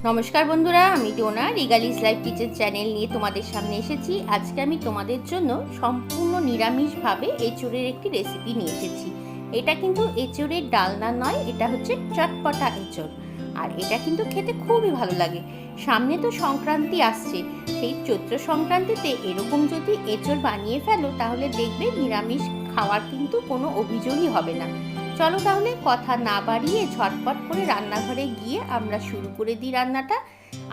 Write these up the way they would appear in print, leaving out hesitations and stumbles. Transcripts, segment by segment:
নমস্কার বন্ধুরা, আমি টোনা রিগালিস লাইফ কিচেন চ্যানেল নিয়ে তোমাদের সামনে এসেছি। আজকে আমি তোমাদের জন্য সম্পূর্ণ নিরামিষভাবে এঁচোড়ের একটি রেসিপি নিয়ে এসেছি। এটা কিন্তু এঁচোড়ের ডালনা নয়, এটা হচ্ছে চটপটা এঁচোড়। আর এটা কিন্তু খেতে খুবই ভালো লাগে। সামনে তো সংক্রান্তি আসছে, সেই চৈত্র সংক্রান্তিতে এরকম যদি এঁচোড় বানিয়ে ফেলো তাহলে দেখবে নিরামিষ খাওয়ার কিন্তু কোনো অভিযোগই হবে না। চলো তাহলে কথা না বাড়িয়ে ঝটপট করে রান্নাঘরে গিয়ে আমরা শুরু করে দিই রান্নাটা।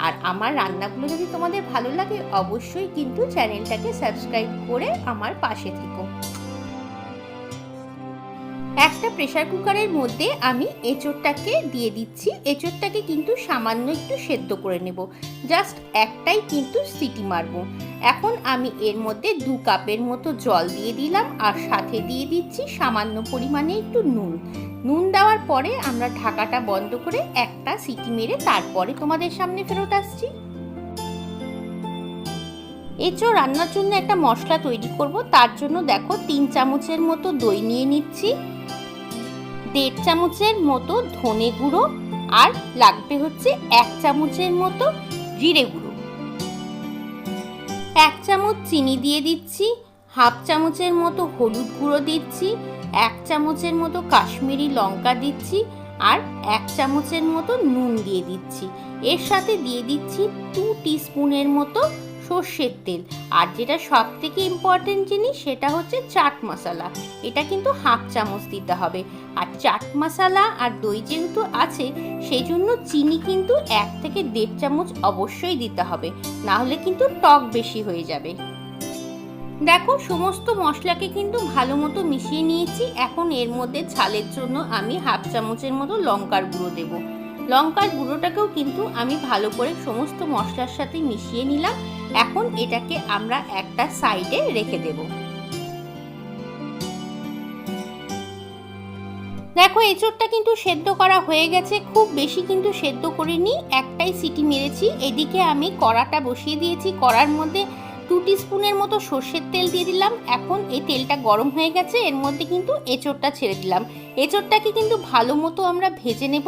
আর আমার রান্নাগুলো যদি তোমাদের ভালো লাগে অবশ্যই কিন্তু চ্যানেলটাকে সাবস্ক্রাইব করে আমার পাশে থেকো। একটা প্রেসার কুকারের মধ্যে আমি এঁচোড়টাকে দিয়ে দিচ্ছি। এঁচোড়টাকে কিন্তু সামান্য একটু সেদ্ধ করে নেব, জাস্ট একটাই কিন্তু সিটি মারবো। এখন আমি এর মধ্যে 2 কাপের মতো জল দিয়ে দিলাম আর সাথে দিয়ে দিচ্ছি সামান্য পরিমাণে একটু নুন দেওয়ার পরে আমরা ঢাকাটা বন্ধ করে একটা সিটি মেরে তারপরে তোমাদের সামনে ফেরত আসছি। এঁচোড় রান্নার জন্য একটা মশলা তৈরি করব। তার জন্য দেখো 3 চামচের মতো দই নিয়ে নিচ্ছি, 1.5 চামচের মতো ধনে গুঁড়ো, আর লাগবে হচ্ছে 1 চামচের মতো জিরে গুঁড়ো, 1 চামচ চিনি দিয়ে দিচ্ছি, হাফ চামচের মতো হলুদ গুঁড়ো দিচ্ছি, 1 চামচের মতো কাশ্মীরি লঙ্কা দিচ্ছি, আর 1 চামচের মতো নুন দিয়ে দিচ্ছি। এর সাথে দিয়ে দিচ্ছি 2 টিস্পুনের মতো সর্ষের তেল। আর যেটা সব থেকে ইম্পর্টেন্ট জিনিস সেটা হচ্ছে চাট মশলা, এটা কিন্তু হাফ চামচ দিতে হবে। আর চাট মশলা আর দই যেহেতু আছে সেই জন্য চিনি কিন্তু 1 থেকে 1.5 চামচ অবশ্যই দিতে হবে, না হলে কিন্তু টক বেশি হয়ে যাবে। দেখো সমস্ত মশলাকে কিন্তু ভালো মতো মিশিয়ে নিয়েছি। এখন এর মধ্যে ঝালের জন্য আমি হাফ চামচের মতো লঙ্কার গুঁড়ো দেব। লঙ্কার গুঁড়োটাকেও কিন্তু আমি ভালো করে সমস্ত মশলার সাথে মিশিয়ে নিলাম। এখন এটাকে আমরা একটা সাইডে রেখে দেব। দেখো এঁচোড়টা কিন্তু সেদ্ধ করা হয়ে গেছে, খুব বেশি কিন্তু সেদ্ধ করিনি, একটাই সিটি মেরেছি। এদিকে আমি কড়াটা বসিয়ে দিয়েছি, কড়ার মধ্যে 2 টিস্পুনের মতো সর্ষের তেল দিয়ে দিলাম। এখন এই তেলটা গরম হয়ে গেছে, এর মধ্যে কিন্তু এঁচোড়টা ছেড়ে দিলাম। এঁচোড়টাকে কিন্তু ভালো মতো আমরা ভেজে নেব।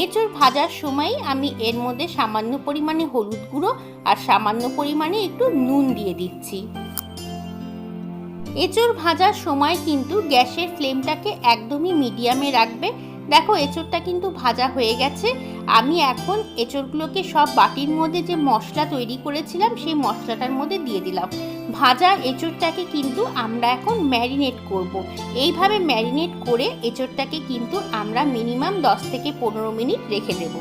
এঁচোড় ভাজার সময় আমি এর মধ্যে সামান্য পরিমাণে হলুদ গুঁড়ো আর সামান্য পরিমাণে একটু নুন দিয়ে দিচ্ছি। এঁচোড় ভাজার সময় কিন্তু গ্যাসের ফ্লেমটাকে একদমই মিডিয়ামে রাখবে। দেখো এঁচোড়টা কিন্তু ভাজা হয়ে গেছে। আমি এখন এঁচোড়গুলোকে সব বাটির মধ্যে যে মশলা তৈরি করেছিলাম সেই মশলাটার মধ্যে দিয়ে দিলাম। ভাজা এঁচোড়টাকে কিন্তু আমরা এখন ম্যারিনেট করব। এইভাবে ম্যারিনেট করে এঁচোড়টাকে কিন্তু আমরা মিনিমাম 10 থেকে 15 মিনিট রেখে দেব।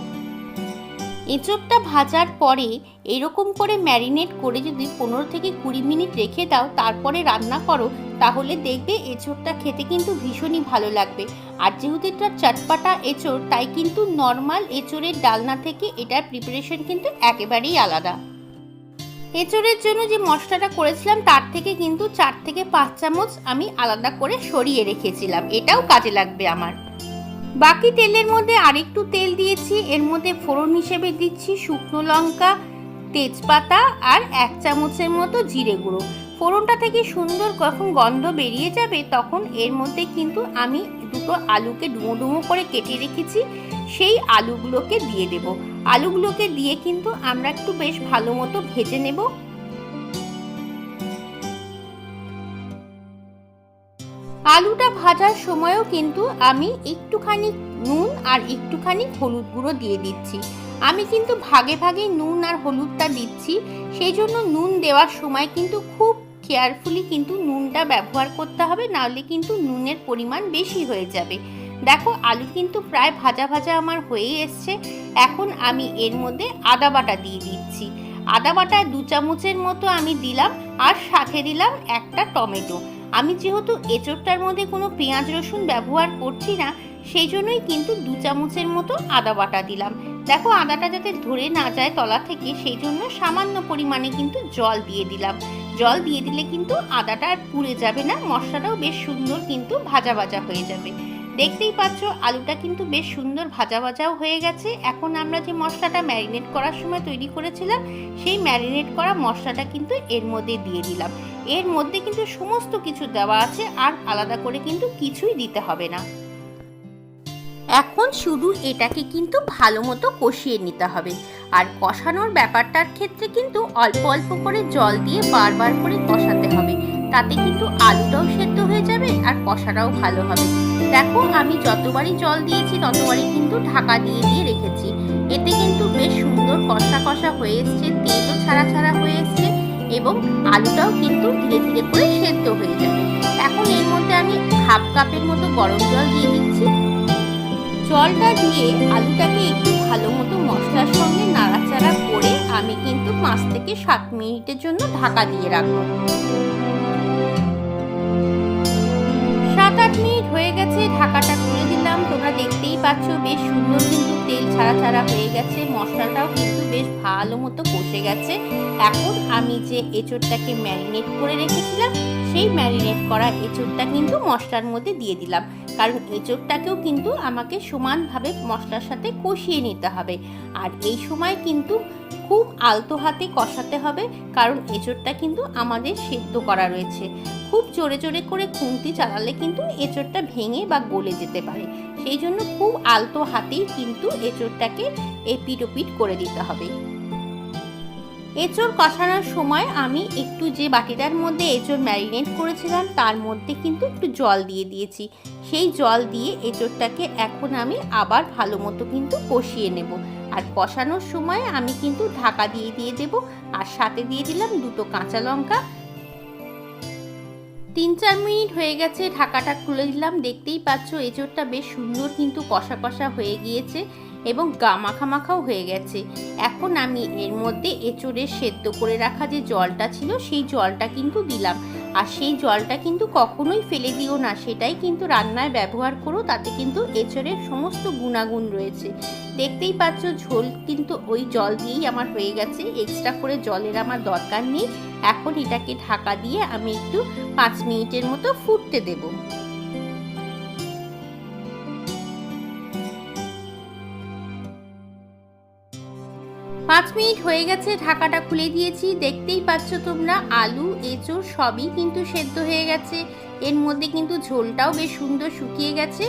এঁচোড়টা ভাজার পরে এরকম করে ম্যারিনেট করে যদি 15 থেকে 20 মিনিট রেখে দাও, তারপরে রান্না করো, তাহলে দেখবে এঁচোড়টা খেতে কিন্তু ভীষণই ভালো লাগবে। আর যেহেতু এটা চটপটা এঁচোড়, তাই কিন্তু নর্মাল এঁচোড়ের ডালনা থেকে এটার প্রিপারেশন কিন্তু একেবারেই আলাদা। এঁচোড়ের জন্য যে মশলাটা করেছিলাম তার থেকে কিন্তু 4 থেকে 5 চামচ আমি আলাদা করে সরিয়ে রেখেছিলাম, এটাও কাজে লাগবে আমার। বাকি তেলের মধ্যে আরেকটু তেল দিয়েছি, এর মধ্যে ফোড়ন হিসেবে দিচ্ছি শুকনো লঙ্কা, তেজপাতা আর 1 চামচের মতো জিরে গুঁড়ো। ফোড়নটা থেকে সুন্দর যখন গন্ধ বেরিয়ে যাবে তখন এর মধ্যে কিন্তু আমি 2টো আলুকে ডুমো ডুমো করে কেটে রেখেছি, সেই আলুগুলোকে দিয়ে দেব। আলুগুলোকে দিয়ে কিন্তু আমরা একটু বেশ ভালো মতো ভেজে নেব। আলুটা ভাজার সময়ও কিন্তু আমি একটুখানি নুন আর একটুখানি হলুদ গুঁড়ো দিয়ে দিচ্ছি। আমি কিন্তু ভাগে ভাগে নুন আর হলুদটা দিচ্ছি, সেই জন্য নুন দেওয়ার সময় কিন্তু খুব কেয়ারফুলি কিন্তু নুনটা ব্যবহার করতে হবে, নাহলে কিন্তু নুনের পরিমাণ বেশি হয়ে যাবে। দেখো আলু কিন্তু প্রায় ভাজা ভাজা আমার হয়ে এসছে। এখন আমি এর মধ্যে আদা বাটা দিয়ে দিচ্ছি। আদা বাটা 2 চামচের মতো আমি দিলাম, আর সাথে দিলাম একটা টমেটো। আমি যেহেতু এঁচোড়টার মধ্যে কোনো পেঁয়াজ রসুন ব্যবহার করছি না, সেই জন্যই কিন্তু 2 চামচের মতো আদা বাটা দিলাম। দেখো আদাটা যাতে ধরে না যায় তলা থেকে, সেই জন্য সামান্য পরিমাণে কিন্তু জল দিয়ে দিলাম। জল দিয়ে দিলে কিন্তু আদাটা আর পুড়ে যাবে না, মশলাটাও বেশ সুন্দর কিন্তু ভাজা ভাজা হয়ে যাবে। দেখতেই পাচ্ছ আলুটা কিন্তু বেশ সুন্দর ভাজা ভাজাও হয়ে গেছে। এখন আমরা যে মশলাটা ম্যারিনেট করার সময় তৈরি করেছিলাম সেই ম্যারিনেট করা মশলাটা কিন্তু এর মধ্যে দিয়ে দিলাম। এর মধ্যে কিন্তু সমস্ত কিছু দেওয়া আছে, আর আলাদা করে কিন্তু কিছুই দিতে হবে না। এখন শুধু এটাকে কিন্তু ভালো মতো কষিয়ে নিতে হবে। আর কষানোর ব্যাপারটার ক্ষেত্রে কিন্তু অল্প অল্প করে জল দিয়ে বারবার করে কষাতে হবে, তাতে কিন্তু আলুটাও সেদ্ধ হয়ে যাবে আর কষাটাও ভালো হবে। দেখো আমি যতবারই জল দিয়েছি ততবারই কিন্তু ঢাকা দিয়ে দিয়ে রেখেছি। এতে কিন্তু বেশ সুন্দর কষা কষা হয়ে এসছে, তেলও ছাড়া ছাড়া হয়ে এসছে এবং আলুটাও কিন্তু ধীরে ধীরে করে সেদ্ধ হয়ে যাবে। এখন এর মধ্যে আমি হাফ কাপের মতো গরম জল দিয়ে দিচ্ছি। জলটা দিয়ে আলুটাকে একটু ভালো মতো মশলার সঙ্গে নাড়াচাড়া করে আমি কিন্তু 5 থেকে 7 মিনিটের জন্য ঢাকা দিয়ে রাখবো। 7-8 মিনিট হয়ে গেছে, ঢাকাটা খুলে দিলাম। তোমরা দেখতেই পাচ্ছ বেশ সুন্দর কিন্তু তেল ছাড়া ছাড়া হয়ে গেছে, মশলাটাও কিন্তু বেশ ভালো মতো কষে গেছে। এখন আমি যে এঁচোড়টাকে ম্যারিনেট করে রেখেছিলাম সেই ম্যারিনেট করা এঁচোড়টা কিন্তু মশলার মধ্যে দিয়ে দিলাম, কারণ এঁচোড়টাকেও কিন্তু আমাকে সমানভাবে মশলার সাথে কষিয়ে নিতে হবে। আর এই সময় কিন্তু খুব আলতো হাতে কষাতে হবে, কারণ এঁচোড়টা কিন্তু আমাদের সেদ্ধ করা রয়েছে। খুব জোরে জোরে করে খুন্তি চালালে কিন্তু এঁচোড়টা ভেঙে বা গলে যেতে পারে, সেই জন্য খুব আলতো হাতেই কিন্তু এঁচোড়টাকে এপিট ওপিট করে দিতে হবে। এঁচোড় কষানোর সময় আমি একটু যে বাটিটার মধ্যে এঁচোড় ম্যারিনেট করেছিলাম তার মধ্যে কিন্তু একটু জল দিয়ে দিয়েছি। সেই জল দিয়ে এঁচোড়টাকে এখন আমি আবার ভালো মতো কিন্তু কষিয়ে নেব। আর কষানোর সময় আমি কিন্তু ঢাকা দিয়ে দিয়ে দেব, আর সাথে দিয়ে দিলাম 2টো কাঁচা লঙ্কা। 3-4 মিনিট হয়ে গেছে, ঢাকাটা খুলে দিলাম। দেখতেই পাচ্ছ এঁচোড়টা বেশ সুন্দর কিন্তু কষা কষা হয়ে গিয়েছে এবং মাখা মাখাও হয়ে গেছে। এখন আমি এর মধ্যে এঁচোড়ের সেদ্ধ করে রাখা যে জলটা ছিল সেই জলটা কিন্তু দিলাম। আর সেই জলটা কিন্তু কখনোই ফেলে দিও না, সেটাই কিন্তু রান্নায় ব্যবহার করো, তাতে কিন্তু এঁচোড়ের সমস্ত গুণাগুণ রয়েছে। দেখতেই পাচ্ছ ঝোল কিন্তু ওই জল দিয়েই আমার হয়ে গেছে, এক্সট্রা করে জলের আমার দরকার নেই। এখন এটাকে ঢাকা দিয়ে আমি একটু 5 মিনিটের মতো ফুটতে দেব। 5 মিনিট হয়ে গেছে, ঢাকাটা খুলে দিয়েছি। দেখতেই পাচ্ছ তোমরা আলু এঁচোড় সবই কিন্তু সেদ্ধ হয়ে গেছে। এর মধ্যে কিন্তু ঝোলটাও বেশ সুন্দর শুকিয়ে গেছে।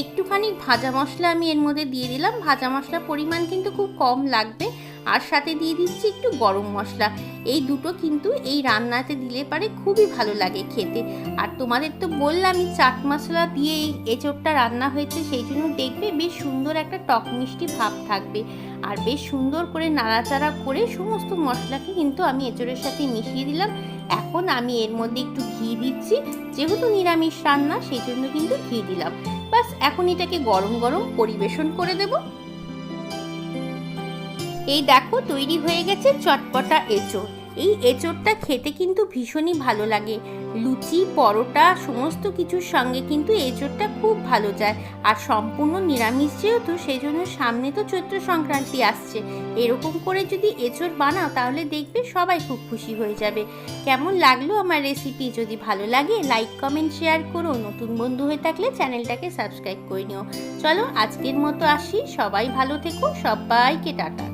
একটুখানি ভাজা মশলা আমি এর মধ্যে দিয়ে দিলাম, ভাজা মশলার পরিমাণ কিন্তু খুব কম লাগবে। আর সাথে দিয়ে দিচ্ছি একটু গরম মশলা। এই দুটো কিন্তু এই রান্নাতে দিলে পারে খুবই ভালো লাগে খেতে। আর তোমাদের তো বললামই চাট মশলা দিয়ে এই এঁচোড়টা রান্না হয়েছে, সেই জন্য দেখবে বেশ সুন্দর একটা টক মিষ্টি ভাব থাকবে। আর বেশ সুন্দর করে নাড়াচাড়া করে সমস্ত মশলাকে কিন্তু আমি এঁচোড়ের সাথে মিশিয়ে দিলাম। এখন আমি এর মধ্যে একটু ঘি দিচ্ছি, যেহেতু নিরামিষ রান্না সেই জন্য কিন্তু ঘি দিলাম। বাস এখন এটাকে গরম গরম পরিবেশন করে দেব। এই দেখো তৈরি হয়ে গেছে চটপটা এঁচোড়। এই এঁচোড়টা খেতে কিন্তু ভীষণই ভালো লাগে, লুচি পরোটা সমস্ত কিছুর সঙ্গে কিন্তু এঁচোড়টা খুব ভালো যায়। আর সম্পূর্ণ নিরামিষ যেহেতু, সেই জন্য সামনে তো চৈত্র সংক্রান্তি আসছে, এরকম করে যদি এঁচোড় বানাও তাহলে দেখবে সবাই খুব খুশি হয়ে যাবে। কেমন লাগলো আমার রেসিপি? যদি ভালো লাগে লাইক কমেন্ট শেয়ার করো, নতুন বন্ধু হয়ে থাকলে চ্যানেলটাকে সাবস্ক্রাইব করে নিও। চলো আজকের মতো আসি, সবাই ভালো থেকো, সবাইকে টাটা।